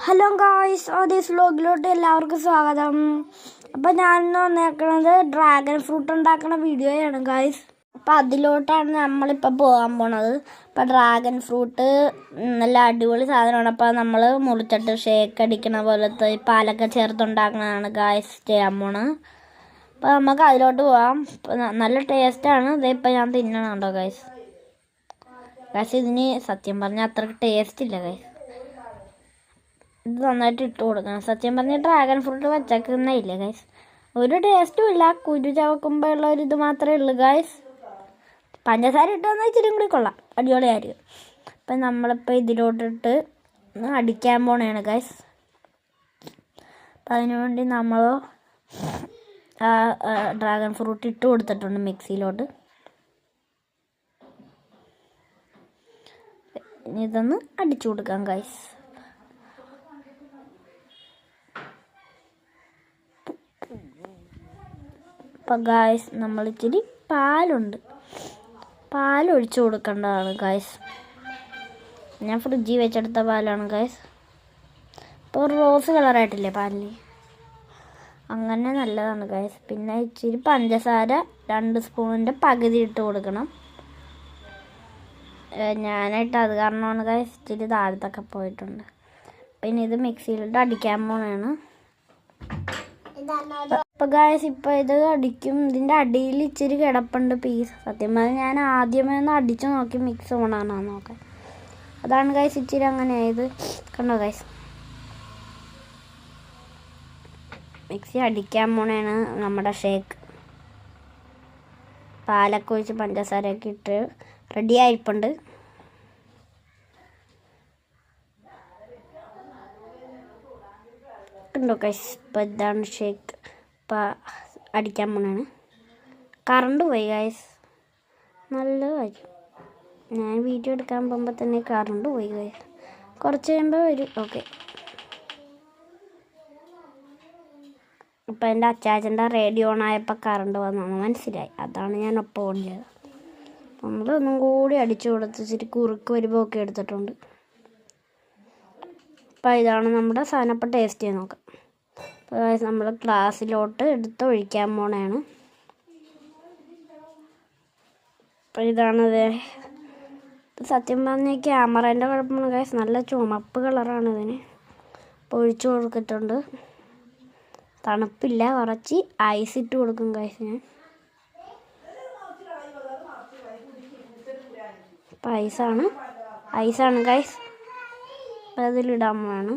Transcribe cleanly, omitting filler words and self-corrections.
Hello guys, ആദ്യസ് വ്ലോഗിലോട്ട് എല്ലാവർക്കും സ്വാഗതം. അപ്പോൾ ഞാനിന്ന് വന്നേക്കുന്നത് ഡ്രാഗൺ ഫ്രൂട്ട് ഉണ്ടാക്കുന്ന വീഡിയോയാണ് ഗായ്സ്. അപ്പോൾ അതിലോട്ടാണ് നമ്മളിപ്പോൾ പോകാൻ പോണത്. അപ്പോൾ ഡ്രാഗൺ ഫ്രൂട്ട് നല്ല അടിപൊളി സാധനമാണ്. അപ്പോൾ നമ്മൾ മുറിച്ചിട്ട് ഷേക്ക് അടിക്കണ പോലത്തെ പാലൊക്കെ ചേർത്തുണ്ടാക്കുന്നതാണ് ഗായ്സ് ചെയ്യാൻ പോണത്. അപ്പോൾ നമുക്ക് അതിലോട്ട് പോകാം. നല്ല ടേസ്റ്റാണ്. ഇതിപ്പോൾ ഞാൻ തിന്നണുണ്ടോ ഗായ്സ്. ഇതിന് സത്യം പറഞ്ഞാൽ അത്ര ടേസ്റ്റ് ഇല്ല ഗായ്സ്. ഇത് നന്നായിട്ട് ഇട്ട് കൊടുക്കണം. സത്യം പറഞ്ഞാൽ ഡ്രാഗൺ ഫ്രൂട്ട് വെച്ചേക്കുന്നേ ഇല്ല ഗൈസ്, ഒരു ടേസ്റ്റും ഇല്ല. കുരു ചവക്കുമ്പോൾ ഉള്ള ഒരു ഇത് മാത്രമേ ഉള്ളൂ ഗൈസ്. പഞ്ചസാര ഇട്ട് വന്നാൽ ഇച്ചിരി കൂടി കൊള്ളാം, അടിപൊളിയായിരിക്കും. അപ്പം നമ്മളിപ്പോൾ ഇതിലോട്ടിട്ട് അടിക്കാൻ പോണേണ് ഗൈസ്. അപ്പം അതിനുവേണ്ടി നമ്മൾ ഡ്രാഗൺ ഫ്രൂട്ട് ഇട്ട് കൊടുത്തിട്ടുണ്ട് മിക്സിയിലോട്ട്. ഇനി ഇതൊന്ന് അടിച്ചു കൊടുക്കാം ഗൈസ്. അപ്പം ഗായ്സ് നമ്മൾ ഇച്ചിരി പാലൊഴിച്ച് കൊടുക്കേണ്ടതാണ് ഗായ്സ്. ഞാൻ ഫ്രിഡ്ജിൽ വെച്ചെടുത്ത പാലാണ് ഗായ്സ്. ഇപ്പോൾ റോസ് കളറായിട്ടില്ലേ പാലിന്, അങ്ങനെ നല്ലതാണ് ഗായ്സ്. പിന്നെ ഇച്ചിരി പഞ്ചസാര 2 സ്പൂണിൻ്റെ പകുതി ഇട്ട് കൊടുക്കണം. ഞാനായിട്ട് അത് കാരണമാണ് ഗായ്സ് ഇച്ചിരി താഴത്തൊക്കെ പോയിട്ടുണ്ട്. പിന്നെ ഇത് മിക്സിയിലിട്ട് അടിക്കാൻ പോണതാണ്. അപ്പോൾ ഗായ്സ് ഇപ്പോൾ ഇത് അടിക്കും. ഇതിൻ്റെ അടിയിൽ ഇച്ചിരി കിടപ്പുണ്ട് പീസ്. സത്യം പറഞ്ഞാൽ ഞാൻ ആദ്യമേ ഒന്ന് അടിച്ചു നോക്കി മിക്സ് ഓണാണോ നോക്കാൻ. അതാണ് ഗായ്സ് ഇച്ചിരി അങ്ങനെ ആയത്. കണ്ടോ ഗായ്സ്, മിക്സി അടിക്കാൻ പോണേണ് നമ്മുടെ ഷേക്ക്. പാലൊക്കെ ഒഴിച്ച് പഞ്ചസാരയൊക്കെ ഇട്ട് റെഡി ആയിപ്പുണ്ട്. ഉണ്ടോ ഗൈസ്, ഇപ്പോൾ ഇതാണ് ഷേക്ക്. ഇപ്പോൾ അടിക്കാൻ പോണാണ്. കറണ്ട് പോയി ഗൈസ്, നല്ല കാര്യം. ഞാൻ വീഡിയോ എടുക്കാൻ പോകുമ്പോൾ തന്നെ കറണ്ട് പോയി ഗൈസ്. കുറച്ച് കഴിയുമ്പോൾ വരും. ഓക്കെ, ഇപ്പോൾ എൻ്റെ അച്ചാച്ചൻ്റെ റേഡിയോ ഓൺ ആയപ്പോൾ കറണ്ട് വന്നെന്ന് മനസ്സിലായി. അതാണ് ഞാൻ ഒപ്പം ഓടിയത്. നമ്മളൊന്നും കൂടി അടിച്ചു കൊടുത്ത് ഇച്ചിരി കുറുക്ക് വരുമ്പോൾ എടുത്തിട്ടുണ്ട്. അപ്പോൾ ഇതാണ് നമ്മുടെ സാധനം. അപ്പോൾ ടേസ്റ്റ് ചെയ്ത് നോക്കാം. അപ്പോൾ നമ്മൾ ഗ്ലാസ്സിലോട്ട് എടുത്ത് ഒഴിക്കാൻ പോണേണ്. അപ്പോൾ ഇതാണത്. സത്യം പറഞ്ഞാൽ ക്യാമറേൻ്റെ കുഴപ്പമാണ് ഗൈസ്, നല്ല ചുമപ്പ് കളറാണ് ഇതിന്. അപ്പോൾ ഒഴിച്ചു കൊടുത്തിട്ടുണ്ട്. തണുപ്പില്ല, കുറച്ച് ഐസ് ഇട്ട് കൊടുക്കും ഗൈസ് ഞാൻ. അപ്പോൾ ഐസാണ് ഗൈസ്. അപ്പോൾ അതിലിടാൻ പോവാണ്.